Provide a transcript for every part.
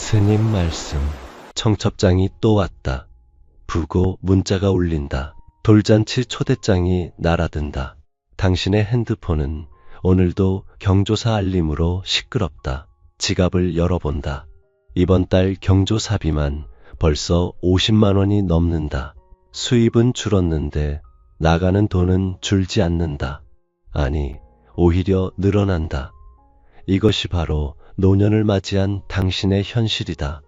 스님 말씀. 청첩장이 또 왔다. 부고 문자가 울린다. 돌잔치 초대장이 날아든다. 당신의 핸드폰은 오늘도 경조사 알림으로 시끄럽다. 지갑을 열어본다. 이번 달 경조사비만 벌써 50만 원이 넘는다. 수입은 줄었는데 나가는 돈은 줄지 않는다. 아니, 오히려 늘어난다. 이것이 바로 노년을 맞이한 당신의 현실이다.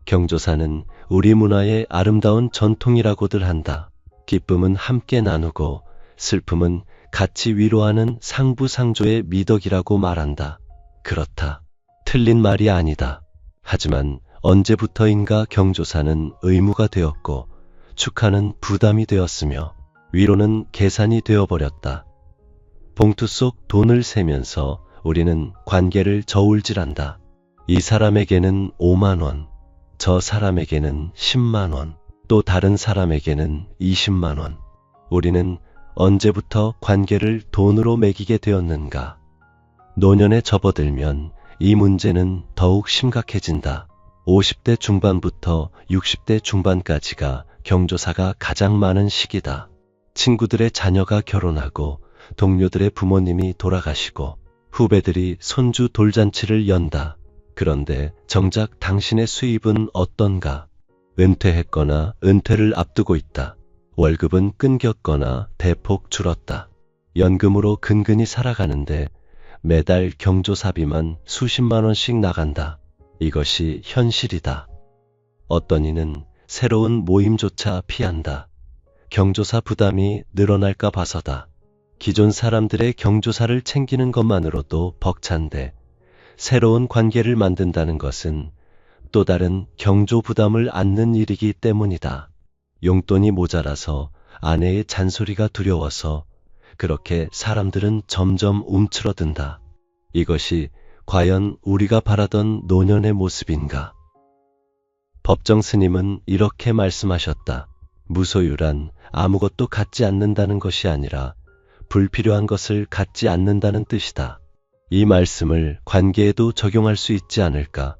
경조사는 우리 문화의 아름다운 전통이라고들 한다. 기쁨은 함께 나누고 슬픔은 같이 위로하는 상부상조의 미덕이라고 말한다. 그렇다. 틀린 말이 아니다. 하지만 언제부터인가 경조사는 의무가 되었고 축하는 부담이 되었으며 위로는 계산이 되어버렸다. 봉투 속 돈을 세면서 우리는 관계를 저울질한다. 이 사람에게는 5만 원, 저 사람에게는 10만 원, 또 다른 사람에게는 20만 원. 우리는 언제부터 관계를 돈으로 매기게 되었는가? 노년에 접어들면 이 문제는 더욱 심각해진다. 50대 중반부터 60대 중반까지가 경조사가 가장 많은 시기다. 친구들의 자녀가 결혼하고 동료들의 부모님이 돌아가시고 후배들이 손주 돌잔치를 연다. 그런데 정작 당신의 수입은 어떤가? 은퇴했거나 은퇴를 앞두고 있다. 월급은 끊겼거나 대폭 줄었다. 연금으로 근근히 살아가는데 매달 경조사비만 수십만 원씩 나간다. 이것이 현실이다. 어떤 이는 새로운 모임조차 피한다. 경조사 부담이 늘어날까 봐서다. 기존 사람들의 경조사를 챙기는 것만으로도 벅찬데 새로운 관계를 만든다는 것은 또 다른 경조 부담을 안는 일이기 때문이다. 용돈이 모자라서 아내의 잔소리가 두려워서 그렇게 사람들은 점점 움츠러든다. 이것이 과연 우리가 바라던 노년의 모습인가? 법정 스님은 이렇게 말씀하셨다. 무소유란 아무것도 갖지 않는다는 것이 아니라 불필요한 것을 갖지 않는다는 뜻이다. 이 말씀을 관계에도 적용할 수 있지 않을까?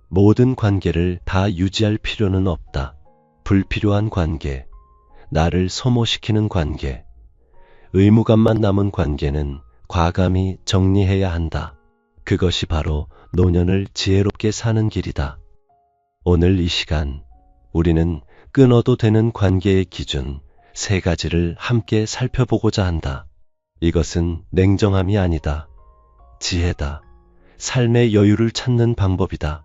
모든 관계를 다 유지할 필요는 없다. 불필요한 관계, 나를 소모시키는 관계, 의무감만 남은 관계는 과감히 정리해야 한다. 그것이 바로 노년을 지혜롭게 사는 길이다. 오늘 이 시간, 우리는 끊어도 되는 관계의 기준 3가지를 함께 살펴보고자 한다. 이것은 냉정함이 아니다. 지혜다. 삶의 여유를 찾는 방법이다.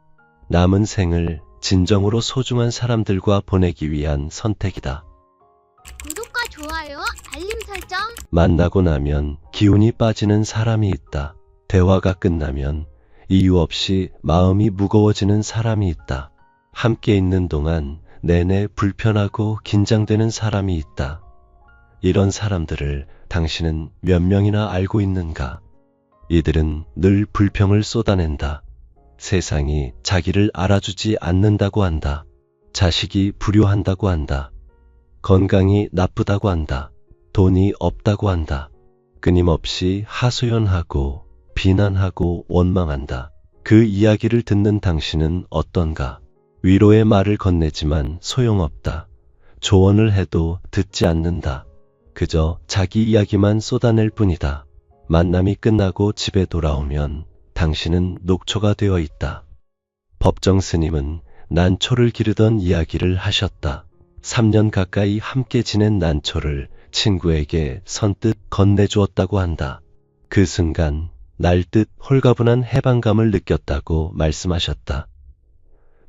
남은 생을 진정으로 소중한 사람들과 보내기 위한 선택이다. 구독과 좋아요, 알림 설정. 만나고 나면 기운이 빠지는 사람이 있다. 대화가 끝나면 이유 없이 마음이 무거워지는 사람이 있다. 함께 있는 동안 내내 불편하고 긴장되는 사람이 있다. 이런 사람들을 당신은 몇 명이나 알고 있는가? 이들은 늘 불평을 쏟아낸다. 세상이 자기를 알아주지 않는다고 한다. 자식이 불효한다고 한다. 건강이 나쁘다고 한다. 돈이 없다고 한다. 끊임없이 하소연하고 비난하고 원망한다. 그 이야기를 듣는 당신은 어떤가? 위로의 말을 건네지만 소용없다. 조언을 해도 듣지 않는다. 그저 자기 이야기만 쏟아낼 뿐이다. 만남이 끝나고 집에 돌아오면 당신은 녹초가 되어 있다. 법정 스님은 난초를 기르던 이야기를 하셨다. 3년 가까이 함께 지낸 난초를 친구에게 선뜻 건네주었다고 한다. 그 순간 날듯 홀가분한 해방감을 느꼈다고 말씀하셨다.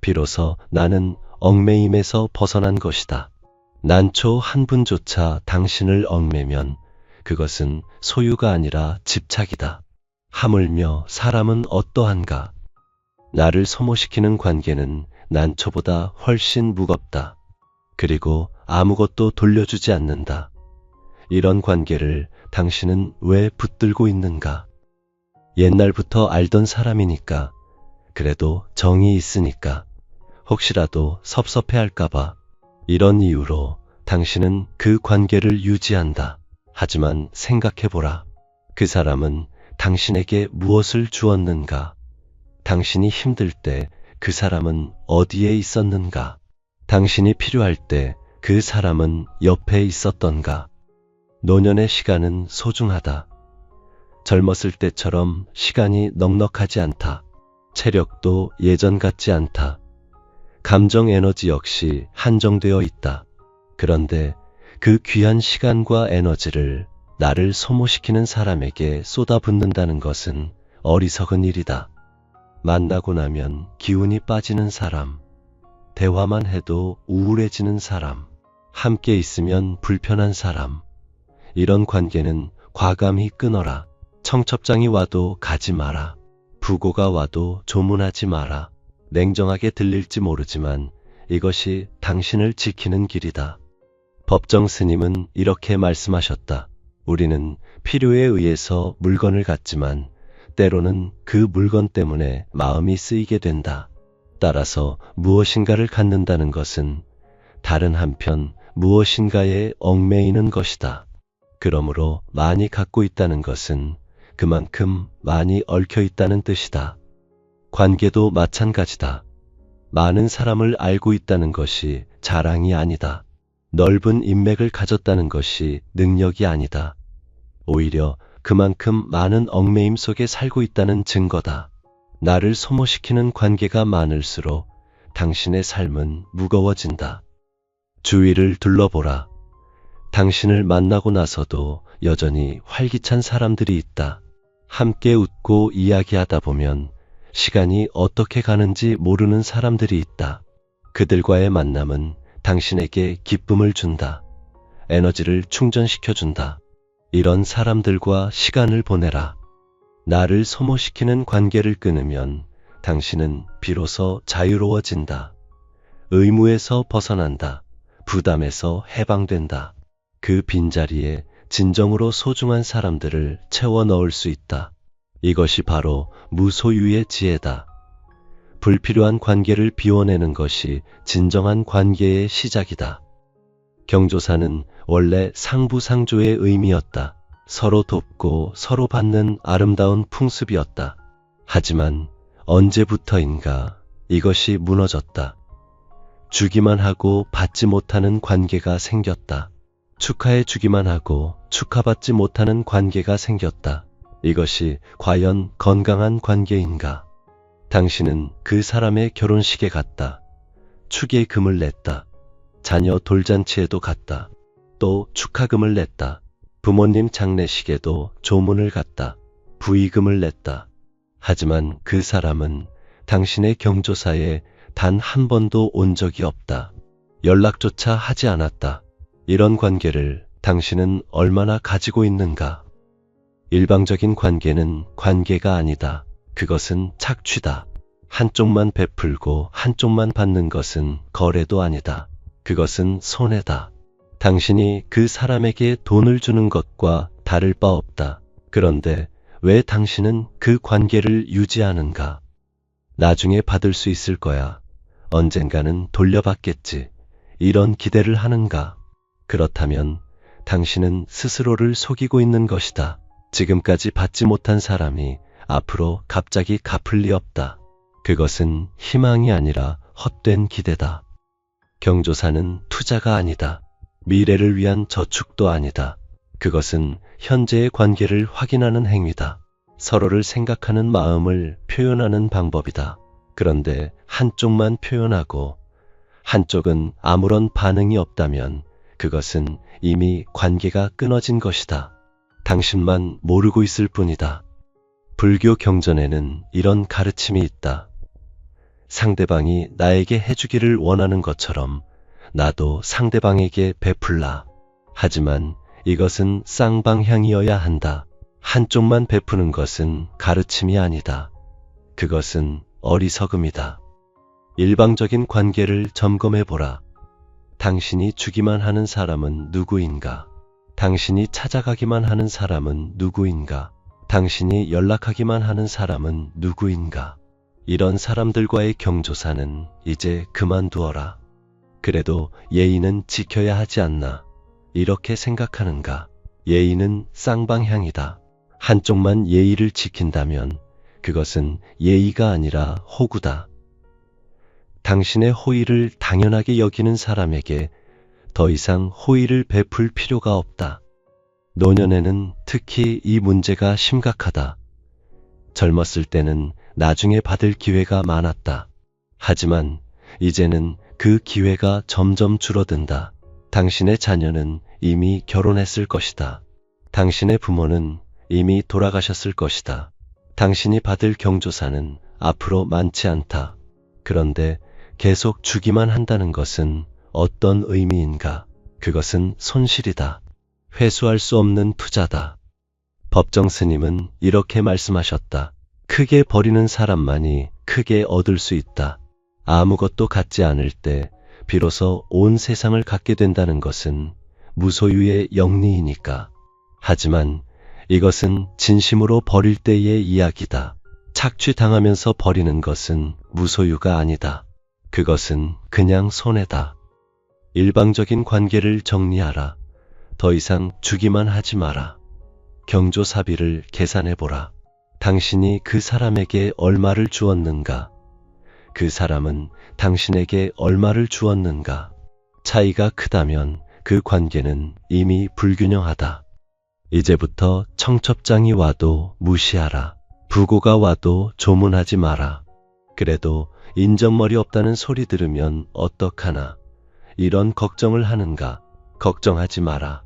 비로소 나는 얽매임에서 벗어난 것이다. 난초 한 분조차 당신을 얽매면 그것은 소유가 아니라 집착이다. 하물며 사람은 어떠한가? 나를 소모시키는 관계는 난초보다 훨씬 무겁다. 그리고 아무것도 돌려주지 않는다. 이런 관계를 당신은 왜 붙들고 있는가? 옛날부터 알던 사람이니까, 그래도 정이 있으니까, 혹시라도 섭섭해할까봐 이런 이유로 당신은 그 관계를 유지한다. 하지만 생각해보라. 그 사람은 당신에게 무엇을 주었는가? 당신이 힘들 때 그 사람은 어디에 있었는가? 당신이 필요할 때 그 사람은 옆에 있었던가? 노년의 시간은 소중하다. 젊었을 때처럼 시간이 넉넉하지 않다. 체력도 예전 같지 않다. 감정 에너지 역시 한정되어 있다. 그런데 그 귀한 시간과 에너지를 나를 소모시키는 사람에게 쏟아붓는다는 것은 어리석은 일이다. 만나고 나면 기운이 빠지는 사람, 대화만 해도 우울해지는 사람, 함께 있으면 불편한 사람, 이런 관계는 과감히 끊어라. 청첩장이 와도 가지 마라. 부고가 와도 조문하지 마라. 냉정하게 들릴지 모르지만 이것이 당신을 지키는 길이다. 법정 스님은 이렇게 말씀하셨다. 우리는 필요에 의해서 물건을 갖지만 때로는 그 물건 때문에 마음이 쓰이게 된다. 따라서 무엇인가를 갖는다는 것은 다른 한편 무엇인가에 얽매이는 것이다. 그러므로 많이 갖고 있다는 것은 그만큼 많이 얽혀 있다는 뜻이다. 관계도 마찬가지다. 많은 사람을 알고 있다는 것이 자랑이 아니다. 넓은 인맥을 가졌다는 것이 능력이 아니다. 오히려 그만큼 많은 얽매임 속에 살고 있다는 증거다. 나를 소모시키는 관계가 많을수록 당신의 삶은 무거워진다. 주위를 둘러보라. 당신을 만나고 나서도 여전히 활기찬 사람들이 있다. 함께 웃고 이야기하다 보면 시간이 어떻게 가는지 모르는 사람들이 있다. 그들과의 만남은 당신에게 기쁨을 준다. 에너지를 충전시켜준다. 이런 사람들과 시간을 보내라. 나를 소모시키는 관계를 끊으면 당신은 비로소 자유로워진다. 의무에서 벗어난다. 부담에서 해방된다. 그 빈자리에 진정으로 소중한 사람들을 채워 넣을 수 있다. 이것이 바로 무소유의 지혜다. 불필요한 관계를 비워내는 것이 진정한 관계의 시작이다. 경조사는 원래 상부상조의 의미였다. 서로 돕고 서로 받는 아름다운 풍습이었다. 하지만 언제부터인가 이것이 무너졌다. 주기만 하고 받지 못하는 관계가 생겼다. 축하해 주기만 하고 축하받지 못하는 관계가 생겼다. 이것이 과연 건강한 관계인가? 당신은 그 사람의 결혼식에 갔다. 축의금을 냈다. 자녀 돌잔치에도 갔다. 또 축하금을 냈다. 부모님 장례식에도 조문을 갔다. 부의금을 냈다. 하지만 그 사람은 당신의 경조사에 단 한 번도 온 적이 없다. 연락조차 하지 않았다. 이런 관계를 당신은 얼마나 가지고 있는가? 일방적인 관계는 관계가 아니다. 그것은 착취다. 한쪽만 베풀고 한쪽만 받는 것은 거래도 아니다. 그것은 손해다. 당신이 그 사람에게 돈을 주는 것과 다를 바 없다. 그런데 왜 당신은 그 관계를 유지하는가? 나중에 받을 수 있을 거야. 언젠가는 돌려받겠지. 이런 기대를 하는가? 그렇다면 당신은 스스로를 속이고 있는 것이다. 지금까지 받지 못한 사람이 앞으로 갑자기 갚을 리 없다. 그것은 희망이 아니라 헛된 기대다. 경조사는 투자가 아니다. 미래를 위한 저축도 아니다. 그것은 현재의 관계를 확인하는 행위다. 서로를 생각하는 마음을 표현하는 방법이다. 그런데 한쪽만 표현하고 한쪽은 아무런 반응이 없다면 그것은 이미 관계가 끊어진 것이다. 당신만 모르고 있을 뿐이다. 불교 경전에는 이런 가르침이 있다. 상대방이 나에게 해주기를 원하는 것처럼 나도 상대방에게 베풀라. 하지만 이것은 쌍방향이어야 한다. 한쪽만 베푸는 것은 가르침이 아니다. 그것은 어리석음이다. 일방적인 관계를 점검해보라. 당신이 주기만 하는 사람은 누구인가? 당신이 찾아가기만 하는 사람은 누구인가? 당신이 연락하기만 하는 사람은 누구인가? 이런 사람들과의 경조사는 이제 그만두어라. 그래도 예의는 지켜야 하지 않나? 이렇게 생각하는가? 예의는 쌍방향이다. 한쪽만 예의를 지킨다면 그것은 예의가 아니라 호구다. 당신의 호의를 당연하게 여기는 사람에게 더 이상 호의를 베풀 필요가 없다. 노년에는 특히 이 문제가 심각하다. 젊었을 때는 나중에 받을 기회가 많았다. 하지만 이제는 그 기회가 점점 줄어든다. 당신의 자녀는 이미 결혼했을 것이다. 당신의 부모는 이미 돌아가셨을 것이다. 당신이 받을 경조사는 앞으로 많지 않다. 그런데 계속 주기만 한다는 것은 어떤 의미인가? 그것은 손실이다. 회수할 수 없는 투자다. 법정 스님은 이렇게 말씀하셨다. 크게 버리는 사람만이 크게 얻을 수 있다. 아무것도 갖지 않을 때 비로소 온 세상을 갖게 된다는 것은 무소유의 영리이니까. 하지만 이것은 진심으로 버릴 때의 이야기다. 착취당하면서 버리는 것은 무소유가 아니다. 그것은 그냥 손해다. 일방적인 관계를 정리하라. 더 이상 주기만 하지 마라. 경조사비를 계산해보라. 당신이 그 사람에게 얼마를 주었는가? 그 사람은 당신에게 얼마를 주었는가? 차이가 크다면 그 관계는 이미 불균형하다. 이제부터 청첩장이 와도 무시하라. 부고가 와도 조문하지 마라. 그래도 인정머리 없다는 소리 들으면 어떡하나? 이런 걱정을 하는가? 걱정하지 마라.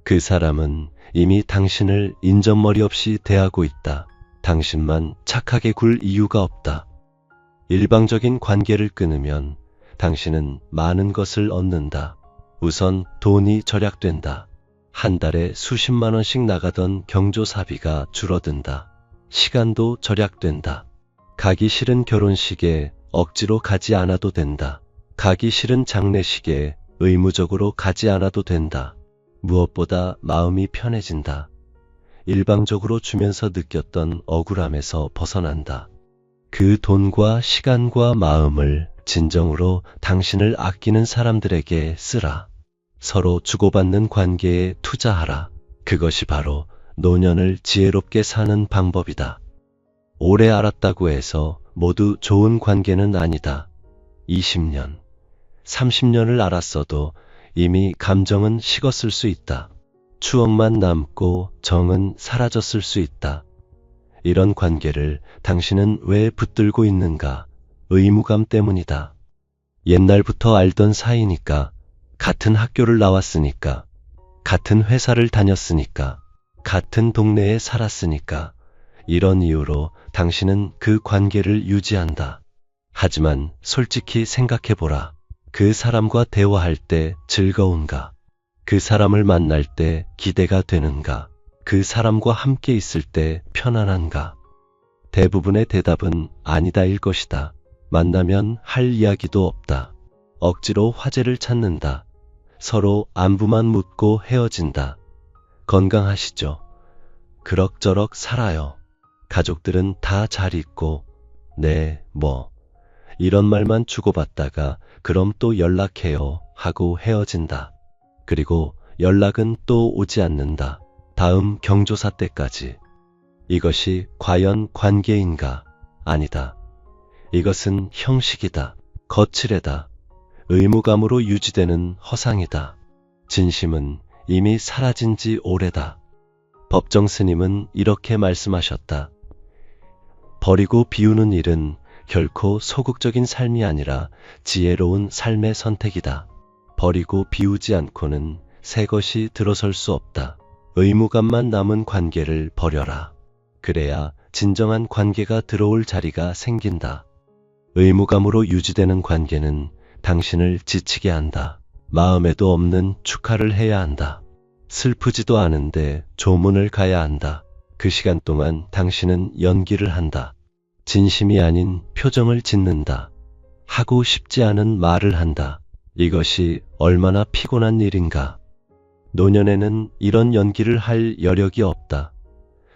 그 사람은 이미 당신을 인정머리 없이 대하고 있다. 당신만 착하게 굴 이유가 없다. 일방적인 관계를 끊으면 당신은 많은 것을 얻는다. 우선 돈이 절약된다. 한 달에 수십만 원씩 나가던 경조사비가 줄어든다. 시간도 절약된다. 가기 싫은 결혼식에 억지로 가지 않아도 된다. 가기 싫은 장례식에 의무적으로 가지 않아도 된다. 무엇보다 마음이 편해진다. 일방적으로 주면서 느꼈던 억울함에서 벗어난다. 그 돈과 시간과 마음을 진정으로 당신을 아끼는 사람들에게 쓰라. 서로 주고받는 관계에 투자하라. 그것이 바로 노년을 지혜롭게 사는 방법이다. 오래 알았다고 해서 모두 좋은 관계는 아니다. 20년, 30년을 알았어도 이미 감정은 식었을 수 있다. 추억만 남고 정은 사라졌을 수 있다. 이런 관계를 당신은 왜 붙들고 있는가? 의무감 때문이다. 옛날부터 알던 사이니까, 같은 학교를 나왔으니까, 같은 회사를 다녔으니까, 같은 동네에 살았으니까, 이런 이유로 당신은 그 관계를 유지한다. 하지만 솔직히 생각해보라. 그 사람과 대화할 때 즐거운가? 그 사람을 만날 때 기대가 되는가? 그 사람과 함께 있을 때 편안한가? 대부분의 대답은 아니다일 것이다. 만나면 할 이야기도 없다. 억지로 화제를 찾는다. 서로 안부만 묻고 헤어진다. 건강하시죠? 그럭저럭 살아요. 가족들은 다 잘 있고, 네, 이런 말만 주고받다가 그럼 또 연락해요 하고 헤어진다. 그리고 연락은 또 오지 않는다. 다음 경조사 때까지. 이것이 과연 관계인가? 아니다. 이것은 형식이다. 거칠애다. 의무감으로 유지되는 허상이다. 진심은 이미 사라진 지 오래다. 법정 스님은 이렇게 말씀하셨다. 버리고 비우는 일은 결코 소극적인 삶이 아니라 지혜로운 삶의 선택이다. 버리고 비우지 않고는 새 것이 들어설 수 없다. 의무감만 남은 관계를 버려라. 그래야 진정한 관계가 들어올 자리가 생긴다. 의무감으로 유지되는 관계는 당신을 지치게 한다. 마음에도 없는 축하를 해야 한다. 슬프지도 않은데 조문을 가야 한다. 그 시간 동안 당신은 연기를 한다. 진심이 아닌 표정을 짓는다. 하고 싶지 않은 말을 한다. 이것이 얼마나 피곤한 일인가. 노년에는 이런 연기를 할 여력이 없다.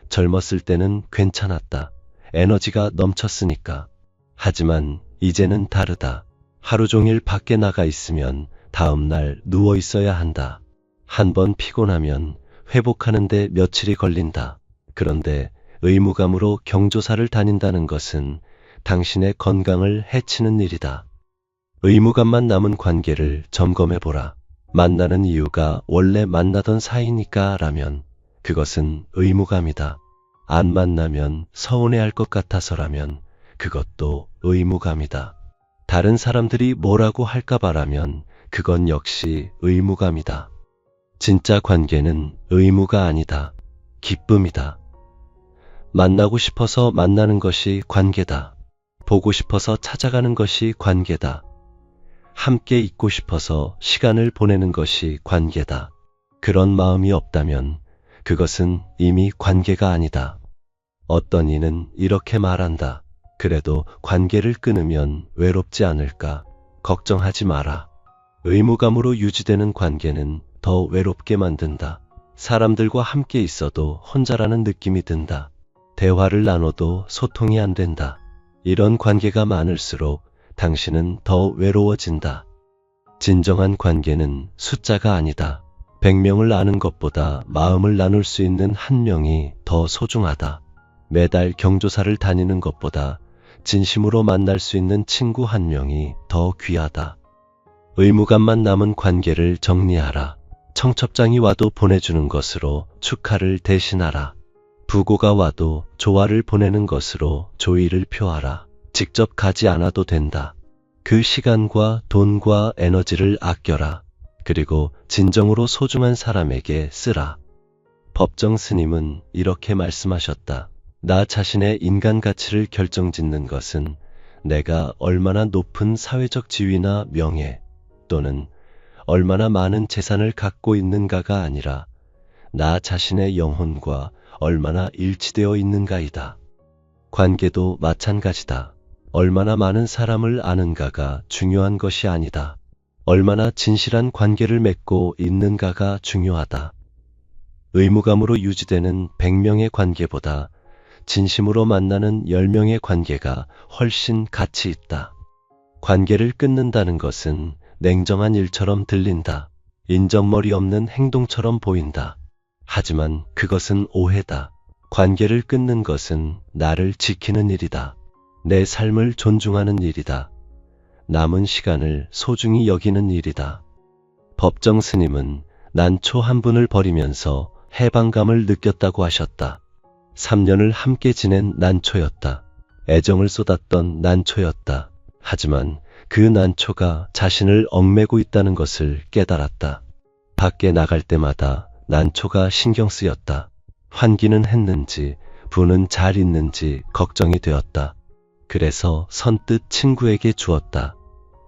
젊었을 때는 괜찮았다. 에너지가 넘쳤으니까. 하지만 이제는 다르다. 하루 종일 밖에 나가 있으면 다음 날 누워 있어야 한다. 한번 피곤하면 회복하는데 며칠이 걸린다. 그런데 의무감으로 경조사를 다닌다는 것은 당신의 건강을 해치는 일이다. 의무감만 남은 관계를 점검해보라. 만나는 이유가 원래 만나던 사이니까 라면 그것은 의무감이다. 안 만나면 서운해할 것 같아서라면 그것도 의무감이다. 다른 사람들이 뭐라고 할까봐라면 그건 역시 의무감이다. 진짜 관계는 의무가 아니다. 기쁨이다. 만나고 싶어서 만나는 것이 관계다. 보고 싶어서 찾아가는 것이 관계다. 함께 있고 싶어서 시간을 보내는 것이 관계다. 그런 마음이 없다면 그것은 이미 관계가 아니다. 어떤 이는 이렇게 말한다. 그래도 관계를 끊으면 외롭지 않을까? 걱정하지 마라. 의무감으로 유지되는 관계는 더 외롭게 만든다. 사람들과 함께 있어도 혼자라는 느낌이 든다. 대화를 나눠도 소통이 안 된다. 이런 관계가 많을수록 당신은 더 외로워진다. 진정한 관계는 숫자가 아니다. 100명을 아는 것보다 마음을 나눌 수 있는 한 명이 더 소중하다. 매달 경조사를 다니는 것보다 진심으로 만날 수 있는 친구 한 명이 더 귀하다. 의무감만 남은 관계를 정리하라. 청첩장이 와도 보내주는 것으로 축하를 대신하라. 부고가 와도 조화를 보내는 것으로 조의를 표하라. 직접 가지 않아도 된다. 그 시간과 돈과 에너지를 아껴라. 그리고 진정으로 소중한 사람에게 쓰라. 법정 스님은 이렇게 말씀하셨다. 나 자신의 인간 가치를 결정짓는 것은 내가 얼마나 높은 사회적 지위나 명예 또는 얼마나 많은 재산을 갖고 있는가가 아니라 나 자신의 영혼과 얼마나 일치되어 있는가이다. 관계도 마찬가지다. 얼마나 많은 사람을 아는가가 중요한 것이 아니다. 얼마나 진실한 관계를 맺고 있는가가 중요하다. 의무감으로 유지되는 100명의 관계보다 진심으로 만나는 10명의 관계가 훨씬 가치 있다. 관계를 끊는다는 것은 냉정한 일처럼 들린다. 인정머리 없는 행동처럼 보인다. 하지만 그것은 오해다. 관계를 끊는 것은 나를 지키는 일이다. 내 삶을 존중하는 일이다. 남은 시간을 소중히 여기는 일이다. 법정 스님은 난초 한 분을 버리면서 해방감을 느꼈다고 하셨다. 3년을 함께 지낸 난초였다. 애정을 쏟았던 난초였다. 하지만 그 난초가 자신을 얽매고 있다는 것을 깨달았다. 밖에 나갈 때마다 난초가 신경 쓰였다. 환기는 했는지 부는 잘 있는지 걱정이 되었다. 그래서 선뜻 친구에게 주었다.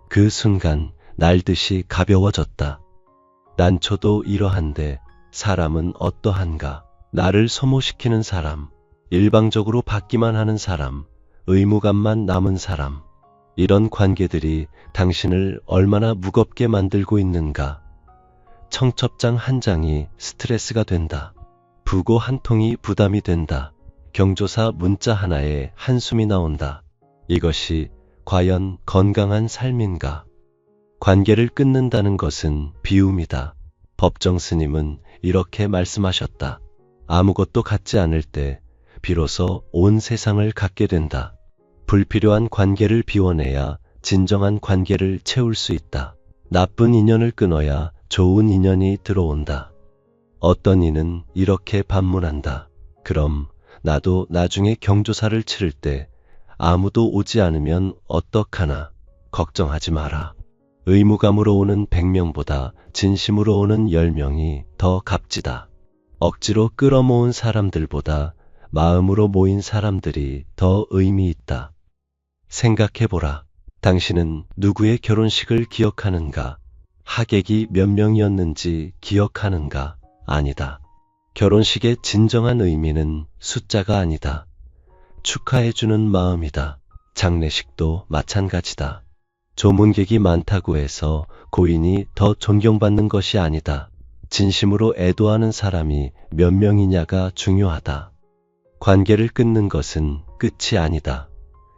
그 순간 날듯이 가벼워졌다. 난초도 이러한데 사람은 어떠한가? 나를 소모시키는 사람, 일방적으로 받기만 하는 사람, 의무감만 남은 사람. 이런 관계들이 당신을 얼마나 무겁게 만들고 있는가? 청첩장 한 장이 스트레스가 된다. 부고 한 통이 부담이 된다. 경조사 문자 하나에 한숨이 나온다. 이것이 과연 건강한 삶인가? 관계를 끊는다는 것은 비움이다. 법정 스님은 이렇게 말씀하셨다. 아무것도 갖지 않을 때 비로소 온 세상을 갖게 된다. 불필요한 관계를 비워내야 진정한 관계를 채울 수 있다. 나쁜 인연을 끊어야 좋은 인연이 들어온다. 어떤 이는 이렇게 반문한다. 그럼 나도 나중에 경조사를 치를 때 아무도 오지 않으면 어떡하나? 걱정하지 마라. 의무감으로 오는 100명보다 진심으로 오는 10명이 더 값지다. 억지로 끌어모은 사람들보다 마음으로 모인 사람들이 더 의미 있다. 생각해보라. 당신은 누구의 결혼식을 기억하는가? 하객이 몇 명이었는지 기억하는가? 아니다. 결혼식의 진정한 의미는 숫자가 아니다. 축하해주는 마음이다. 장례식도 마찬가지다. 조문객이 많다고 해서 고인이 더 존경받는 것이 아니다. 진심으로 애도하는 사람이 몇 명이냐가 중요하다. 관계를 끊는 것은 끝이 아니다.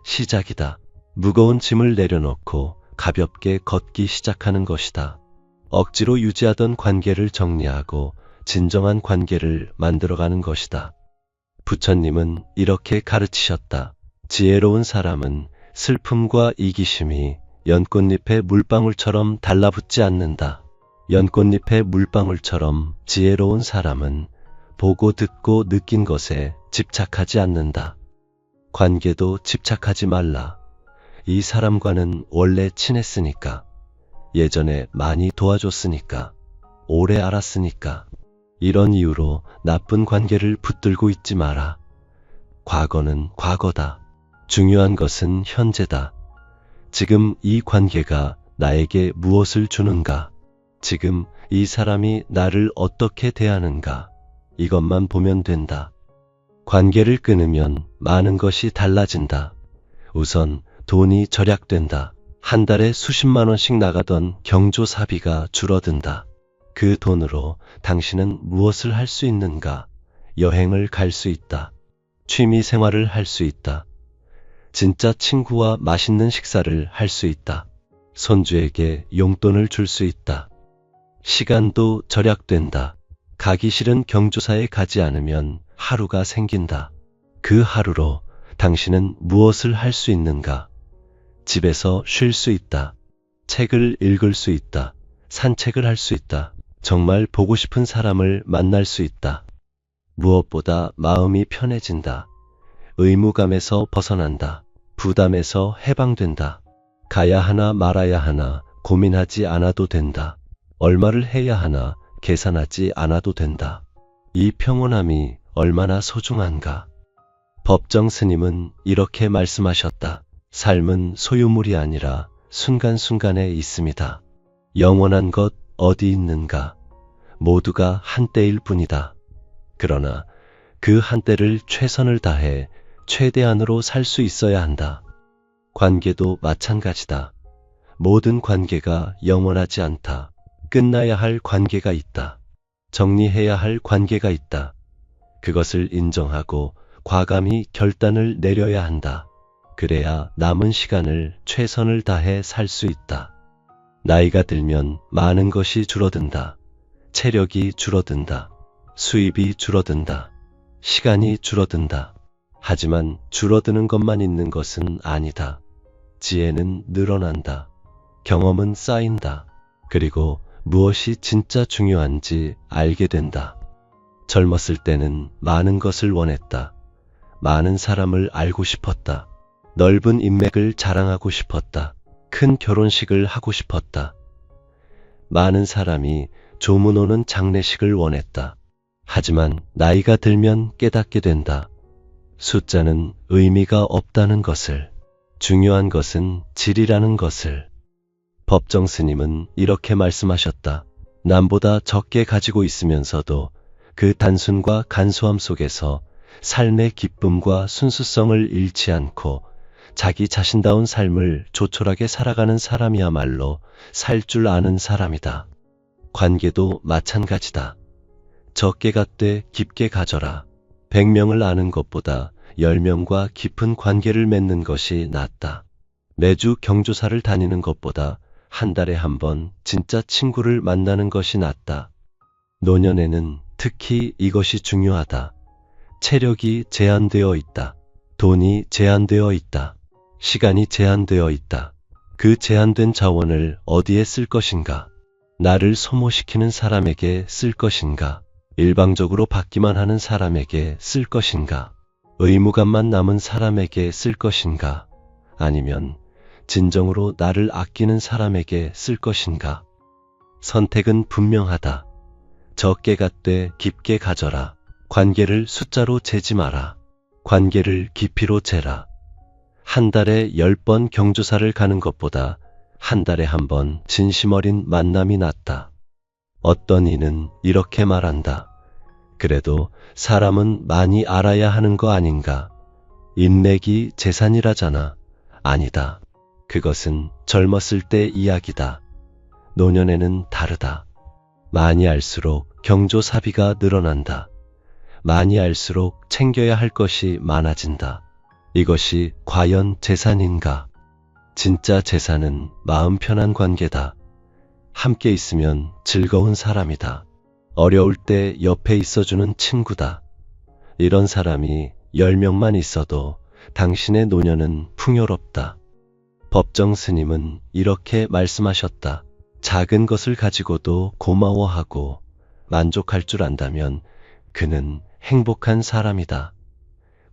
시작이다. 무거운 짐을 내려놓고 가볍게 걷기 시작하는 것이다. 억지로 유지하던 관계를 정리하고 진정한 관계를 만들어가는 것이다. 부처님은 이렇게 가르치셨다. 지혜로운 사람은 슬픔과 이기심이 연꽃잎의 물방울처럼 달라붙지 않는다. 연꽃잎의 물방울처럼 지혜로운 사람은 보고 듣고 느낀 것에 집착하지 않는다. 관계도 집착하지 말라. 이 사람과는 원래 친했으니까, 예전에 많이 도와줬으니까, 오래 알았으니까. 이런 이유로 나쁜 관계를 붙들고 있지 마라. 과거는 과거다. 중요한 것은 현재다. 지금 이 관계가 나에게 무엇을 주는가? 지금 이 사람이 나를 어떻게 대하는가? 이것만 보면 된다. 관계를 끊으면 많은 것이 달라진다. 우선 돈이 절약된다. 한 달에 수십만 원씩 나가던 경조사비가 줄어든다. 그 돈으로 당신은 무엇을 할 수 있는가? 여행을 갈 수 있다. 취미 생활을 할 수 있다. 진짜 친구와 맛있는 식사를 할 수 있다. 손주에게 용돈을 줄 수 있다. 시간도 절약된다. 가기 싫은 경조사에 가지 않으면 하루가 생긴다. 그 하루로 당신은 무엇을 할 수 있는가? 집에서 쉴 수 있다. 책을 읽을 수 있다. 산책을 할 수 있다. 정말 보고 싶은 사람을 만날 수 있다. 무엇보다 마음이 편해진다. 의무감에서 벗어난다. 부담에서 해방된다. 가야 하나 말아야 하나 고민하지 않아도 된다. 얼마를 해야 하나 계산하지 않아도 된다. 이 평온함이 얼마나 소중한가. 법정 스님은 이렇게 말씀하셨다. 삶은 소유물이 아니라 순간순간에 있습니다. 영원한 것 어디 있는가? 모두가 한때일 뿐이다. 그러나 그 한때를 최선을 다해 최대한으로 살 수 있어야 한다. 관계도 마찬가지다. 모든 관계가 영원하지 않다. 끝나야 할 관계가 있다. 정리해야 할 관계가 있다. 그것을 인정하고 과감히 결단을 내려야 한다. 그래야 남은 시간을 최선을 다해 살 수 있다. 나이가 들면 많은 것이 줄어든다. 체력이 줄어든다. 수입이 줄어든다. 시간이 줄어든다. 하지만 줄어드는 것만 있는 것은 아니다. 지혜는 늘어난다. 경험은 쌓인다. 그리고 무엇이 진짜 중요한지 알게 된다. 젊었을 때는 많은 것을 원했다. 많은 사람을 알고 싶었다. 넓은 인맥을 자랑하고 싶었다. 큰 결혼식을 하고 싶었다. 많은 사람이 조문 오는 장례식을 원했다. 하지만 나이가 들면 깨닫게 된다. 숫자는 의미가 없다는 것을, 중요한 것은 질이라는 것을. 법정 스님은 이렇게 말씀하셨다. 남보다 적게 가지고 있으면서도 그 단순과 간소함 속에서 삶의 기쁨과 순수성을 잃지 않고 자기 자신다운 삶을 조촐하게 살아가는 사람이야말로 살 줄 아는 사람이다. 관계도 마찬가지다. 적게 갖되 깊게 가져라. 100명을 아는 것보다 10명과 깊은 관계를 맺는 것이 낫다. 매주 경조사를 다니는 것보다 한 달에 한 번 진짜 친구를 만나는 것이 낫다. 노년에는 특히 이것이 중요하다. 체력이 제한되어 있다. 돈이 제한되어 있다. 시간이 제한되어 있다. 그 제한된 자원을 어디에 쓸 것인가? 나를 소모시키는 사람에게 쓸 것인가? 일방적으로 받기만 하는 사람에게 쓸 것인가? 의무감만 남은 사람에게 쓸 것인가? 아니면 진정으로 나를 아끼는 사람에게 쓸 것인가? 선택은 분명하다. 적게 갖되 깊게 가져라. 관계를 숫자로 재지 마라. 관계를 깊이로 재라. 한 달에 10번 경조사를 가는 것보다 한 달에 한 번 진심 어린 만남이 낫다. 어떤 이는 이렇게 말한다. 그래도 사람은 많이 알아야 하는 거 아닌가? 인맥이 재산이라잖아. 아니다. 그것은 젊었을 때 이야기다. 노년에는 다르다. 많이 알수록 경조사비가 늘어난다. 많이 알수록 챙겨야 할 것이 많아진다. 이것이 과연 재산인가? 진짜 재산은 마음 편한 관계다. 함께 있으면 즐거운 사람이다. 어려울 때 옆에 있어주는 친구다. 이런 사람이 10명만 있어도 당신의 노년은 풍요롭다. 법정 스님은 이렇게 말씀하셨다. 작은 것을 가지고도 고마워하고 만족할 줄 안다면 그는 행복한 사람이다.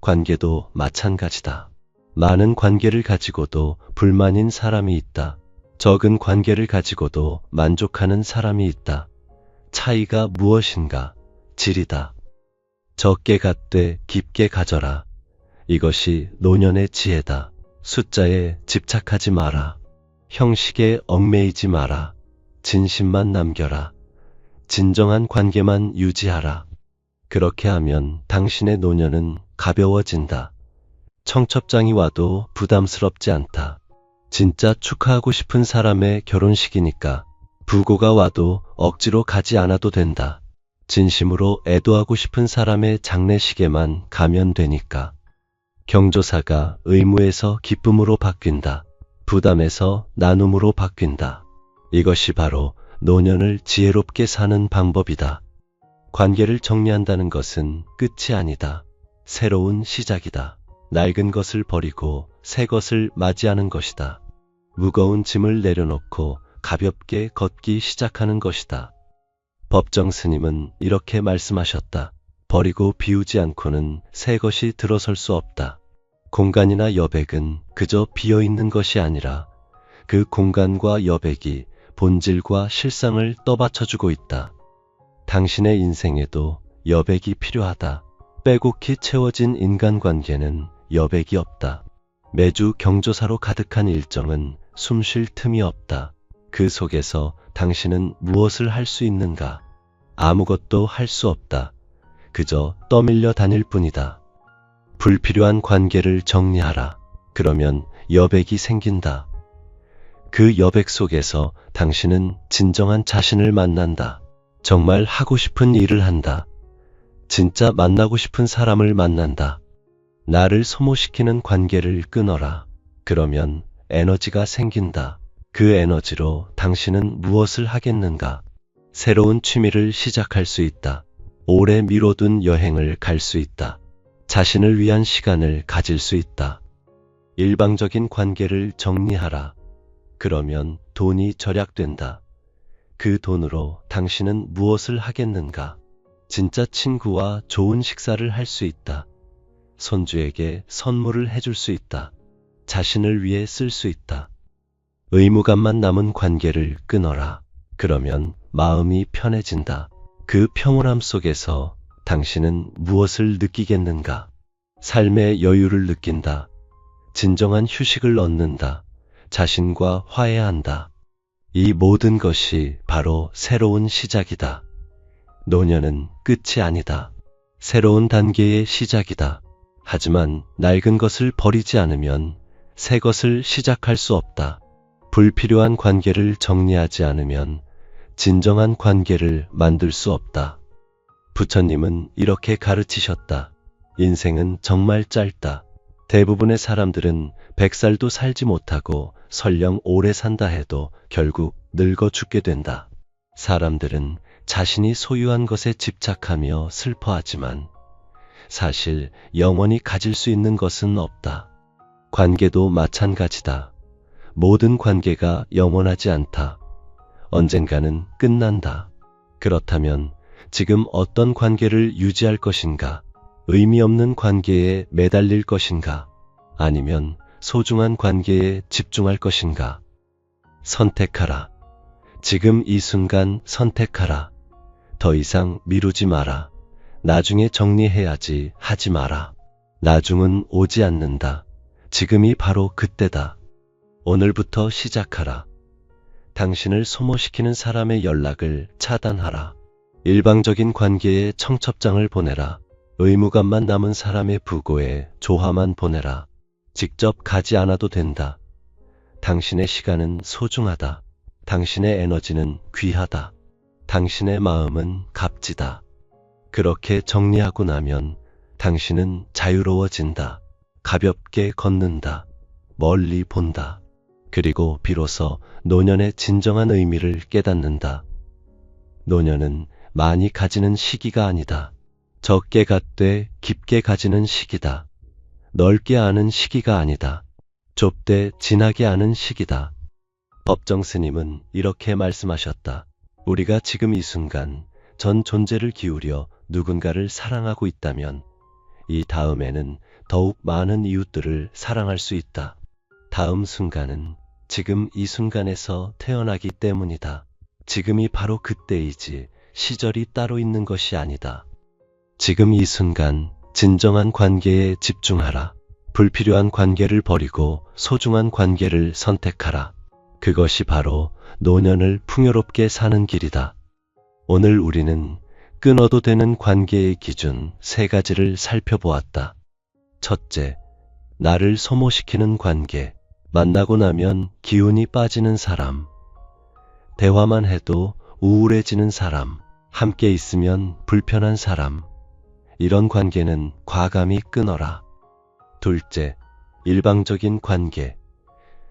관계도 마찬가지다. 많은 관계를 가지고도 불만인 사람이 있다. 적은 관계를 가지고도 만족하는 사람이 있다. 차이가 무엇인가? 질이다. 적게 갖되 깊게 가져라. 이것이 노년의 지혜다. 숫자에 집착하지 마라. 형식에 얽매이지 마라. 진심만 남겨라. 진정한 관계만 유지하라. 그렇게 하면 당신의 노년은 가벼워진다. 청첩장이 와도 부담스럽지 않다. 진짜 축하하고 싶은 사람의 결혼식이니까 부고가 와도 억지로 가지 않아도 된다. 진심으로 애도하고 싶은 사람의 장례식에만 가면 되니까. 경조사가 의무에서 기쁨으로 바뀐다. 부담에서 나눔으로 바뀐다. 이것이 바로 노년을 지혜롭게 사는 방법이다. 관계를 정리한다는 것은 끝이 아니다. 새로운 시작이다. 낡은 것을 버리고 새 것을 맞이하는 것이다. 무거운 짐을 내려놓고 가볍게 걷기 시작하는 것이다. 법정 스님은 이렇게 말씀하셨다. 버리고 비우지 않고는 새 것이 들어설 수 없다. 공간이나 여백은 그저 비어있는 것이 아니라 그 공간과 여백이 본질과 실상을 떠받쳐주고 있다. 당신의 인생에도 여백이 필요하다. 빼곡히 채워진 인간관계는 여백이 없다. 매주 경조사로 가득한 일정은 숨 쉴 틈이 없다. 그 속에서 당신은 무엇을 할 수 있는가? 아무것도 할 수 없다. 그저 떠밀려 다닐 뿐이다. 불필요한 관계를 정리하라. 그러면 여백이 생긴다. 그 여백 속에서 당신은 진정한 자신을 만난다. 정말 하고 싶은 일을 한다. 진짜 만나고 싶은 사람을 만난다. 나를 소모시키는 관계를 끊어라. 그러면 에너지가 생긴다. 그 에너지로 당신은 무엇을 하겠는가? 새로운 취미를 시작할 수 있다. 오래 미뤄둔 여행을 갈 수 있다. 자신을 위한 시간을 가질 수 있다. 일방적인 관계를 정리하라. 그러면 돈이 절약된다. 그 돈으로 당신은 무엇을 하겠는가? 진짜 친구와 좋은 식사를 할 수 있다. 손주에게 선물을 해줄 수 있다. 자신을 위해 쓸 수 있다. 의무감만 남은 관계를 끊어라. 그러면 마음이 편해진다. 그 평온함 속에서 당신은 무엇을 느끼겠는가? 삶의 여유를 느낀다. 진정한 휴식을 얻는다. 자신과 화해한다. 이 모든 것이 바로 새로운 시작이다. 노년은 끝이 아니다. 새로운 단계의 시작이다. 하지만 낡은 것을 버리지 않으면 새 것을 시작할 수 없다. 불필요한 관계를 정리하지 않으면 진정한 관계를 만들 수 없다. 부처님은 이렇게 가르치셨다. 인생은 정말 짧다. 대부분의 사람들은 100살도 살지 못하고 설령 오래 산다 해도 결국 늙어 죽게 된다. 사람들은 자신이 소유한 것에 집착하며 슬퍼하지만 사실 영원히 가질 수 있는 것은 없다. 관계도 마찬가지다. 모든 관계가 영원하지 않다. 언젠가는 끝난다. 그렇다면 지금 어떤 관계를 유지할 것인가? 의미 없는 관계에 매달릴 것인가? 아니면 소중한 관계에 집중할 것인가? 선택하라. 지금 이 순간 선택하라. 더 이상 미루지 마라. 나중에 정리해야지 하지 마라. 나중은 오지 않는다. 지금이 바로 그때다. 오늘부터 시작하라. 당신을 소모시키는 사람의 연락을 차단하라. 일방적인 관계에 청첩장을 보내라. 의무감만 남은 사람의 부고에 조화만 보내라. 직접 가지 않아도 된다. 당신의 시간은 소중하다. 당신의 에너지는 귀하다. 당신의 마음은 값지다. 그렇게 정리하고 나면 당신은 자유로워진다. 가볍게 걷는다. 멀리 본다. 그리고 비로소 노년의 진정한 의미를 깨닫는다. 노년은 많이 가지는 시기가 아니다. 적게 갖되 깊게 가지는 시기다. 넓게 아는 시기가 아니다. 좁되 진하게 아는 시기다. 법정 스님은 이렇게 말씀하셨다. 우리가 지금 이 순간 전 존재를 기울여 누군가를 사랑하고 있다면 이 다음에는 더욱 많은 이웃들을 사랑할 수 있다. 다음 순간은 지금 이 순간에서 태어나기 때문이다. 지금이 바로 그때이지 시절이 따로 있는 것이 아니다. 지금 이 순간 진정한 관계에 집중하라. 불필요한 관계를 버리고 소중한 관계를 선택하라. 그것이 바로 노년을 풍요롭게 사는 길이다. 오늘 우리는 끊어도 되는 관계의 기준 3가지를 살펴보았다. 첫째, 나를 소모시키는 관계. 만나고 나면 기운이 빠지는 사람. 대화만 해도 우울해지는 사람. 함께 있으면 불편한 사람. 이런 관계는 과감히 끊어라. 둘째, 일방적인 관계.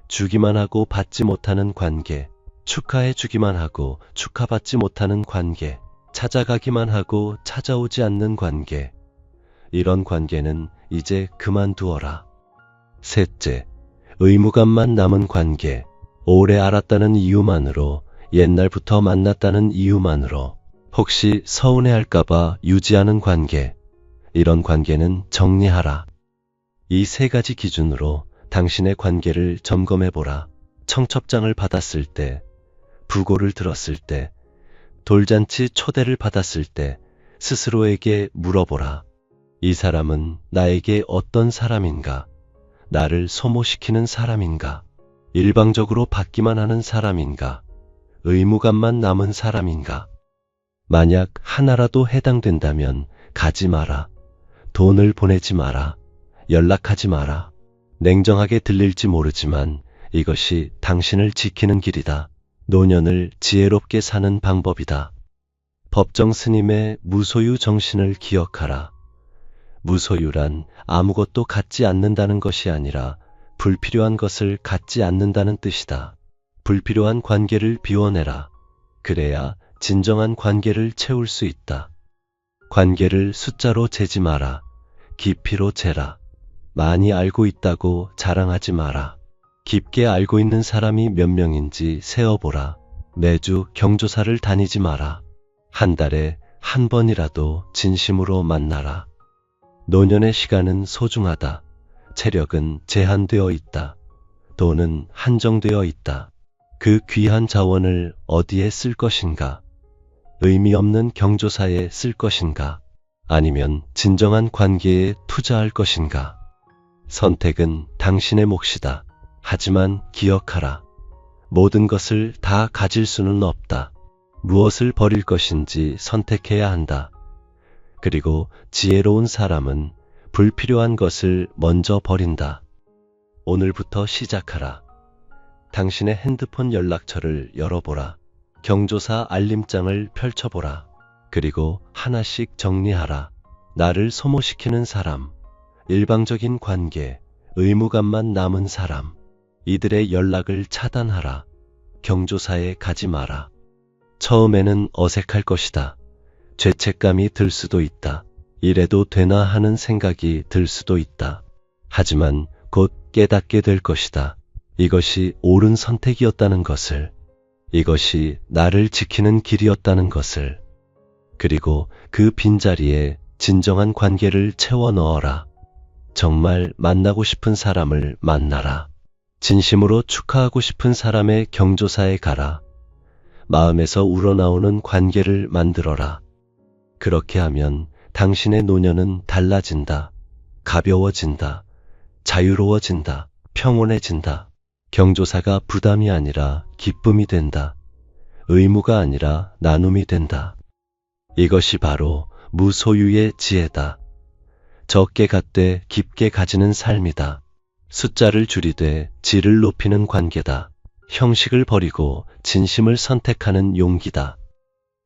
주기만 하고 받지 못하는 관계. 축하해 주기만 하고 축하받지 못하는 관계. 찾아가기만 하고 찾아오지 않는 관계. 이런 관계는 이제 그만두어라. 셋째, 의무감만 남은 관계. 오래 알았다는 이유만으로, 옛날부터 만났다는 이유만으로, 혹시 서운해할까봐 유지하는 관계. 이런 관계는 정리하라. 이 3가지 기준으로 당신의 관계를 점검해보라. 청첩장을 받았을 때, 부고를 들었을 때, 돌잔치 초대를 받았을 때 스스로에게 물어보라. 이 사람은 나에게 어떤 사람인가? 나를 소모시키는 사람인가? 일방적으로 받기만 하는 사람인가? 의무감만 남은 사람인가? 만약 하나라도 해당된다면 가지 마라. 돈을 보내지 마라. 연락하지 마라. 냉정하게 들릴지 모르지만 이것이 당신을 지키는 길이다. 노년을 지혜롭게 사는 방법이다. 법정 스님의 무소유 정신을 기억하라. 무소유란 아무것도 갖지 않는다는 것이 아니라 불필요한 것을 갖지 않는다는 뜻이다. 불필요한 관계를 비워내라. 그래야 진정한 관계를 채울 수 있다. 관계를 숫자로 재지 마라. 깊이로 재라. 많이 알고 있다고 자랑하지 마라. 깊게 알고 있는 사람이 몇 명인지 세어보라. 매주 경조사를 다니지 마라. 한 달에 한 번이라도 진심으로 만나라. 노년의 시간은 소중하다. 체력은 제한되어 있다. 돈은 한정되어 있다. 그 귀한 자원을 어디에 쓸 것인가? 의미 없는 경조사에 쓸 것인가? 아니면 진정한 관계에 투자할 것인가? 선택은 당신의 몫이다. 하지만 기억하라. 모든 것을 다 가질 수는 없다. 무엇을 버릴 것인지 선택해야 한다. 그리고 지혜로운 사람은 불필요한 것을 먼저 버린다. 오늘부터 시작하라. 당신의 핸드폰 연락처를 열어보라. 경조사 알림장을 펼쳐보라. 그리고 하나씩 정리하라. 나를 소모시키는 사람, 일방적인 관계, 의무감만 남은 사람, 이들의 연락을 차단하라. 경조사에 가지 마라. 처음에는 어색할 것이다. 죄책감이 들 수도 있다. 이래도 되나 하는 생각이 들 수도 있다. 하지만 곧 깨닫게 될 것이다. 이것이 옳은 선택이었다는 것을, 이것이 나를 지키는 길이었다는 것을. 그리고 그 빈자리에 진정한 관계를 채워 넣어라. 정말 만나고 싶은 사람을 만나라. 진심으로 축하하고 싶은 사람의 경조사에 가라. 마음에서 우러나오는 관계를 만들어라. 그렇게 하면 당신의 노년은 달라진다. 가벼워진다. 자유로워진다. 평온해진다. 경조사가 부담이 아니라 기쁨이 된다. 의무가 아니라 나눔이 된다. 이것이 바로 무소유의 지혜다. 적게 갖되 깊게 가지는 삶이다. 숫자를 줄이되 질을 높이는 관계다. 형식을 버리고 진심을 선택하는 용기다.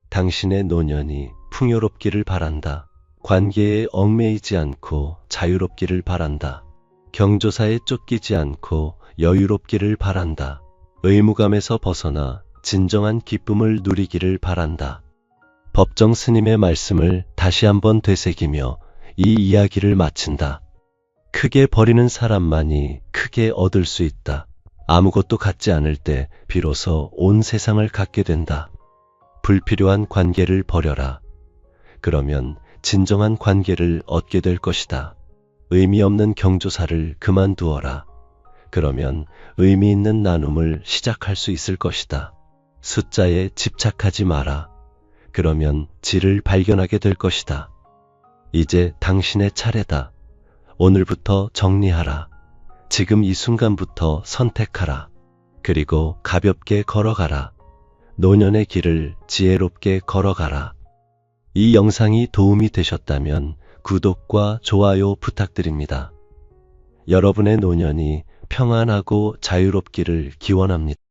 당신의 노년이 풍요롭기를 바란다. 관계에 얽매이지 않고 자유롭기를 바란다. 경조사에 쫓기지 않고 여유롭기를 바란다. 의무감에서 벗어나 진정한 기쁨을 누리기를 바란다. 법정 스님의 말씀을 다시 한번 되새기며 이 이야기를 마친다. 크게 버리는 사람만이 크게 얻을 수 있다. 아무것도 갖지 않을 때 비로소 온 세상을 갖게 된다. 불필요한 관계를 버려라. 그러면 진정한 관계를 얻게 될 것이다. 의미 없는 경조사를 그만두어라. 그러면 의미 있는 나눔을 시작할 수 있을 것이다. 숫자에 집착하지 마라. 그러면 질을 발견하게 될 것이다. 이제 당신의 차례다. 오늘부터 정리하라. 지금 이 순간부터 선택하라. 그리고 가볍게 걸어가라. 노년의 길을 지혜롭게 걸어가라. 이 영상이 도움이 되셨다면 구독과 좋아요 부탁드립니다. 여러분의 노년이 평안하고 자유롭기를 기원합니다.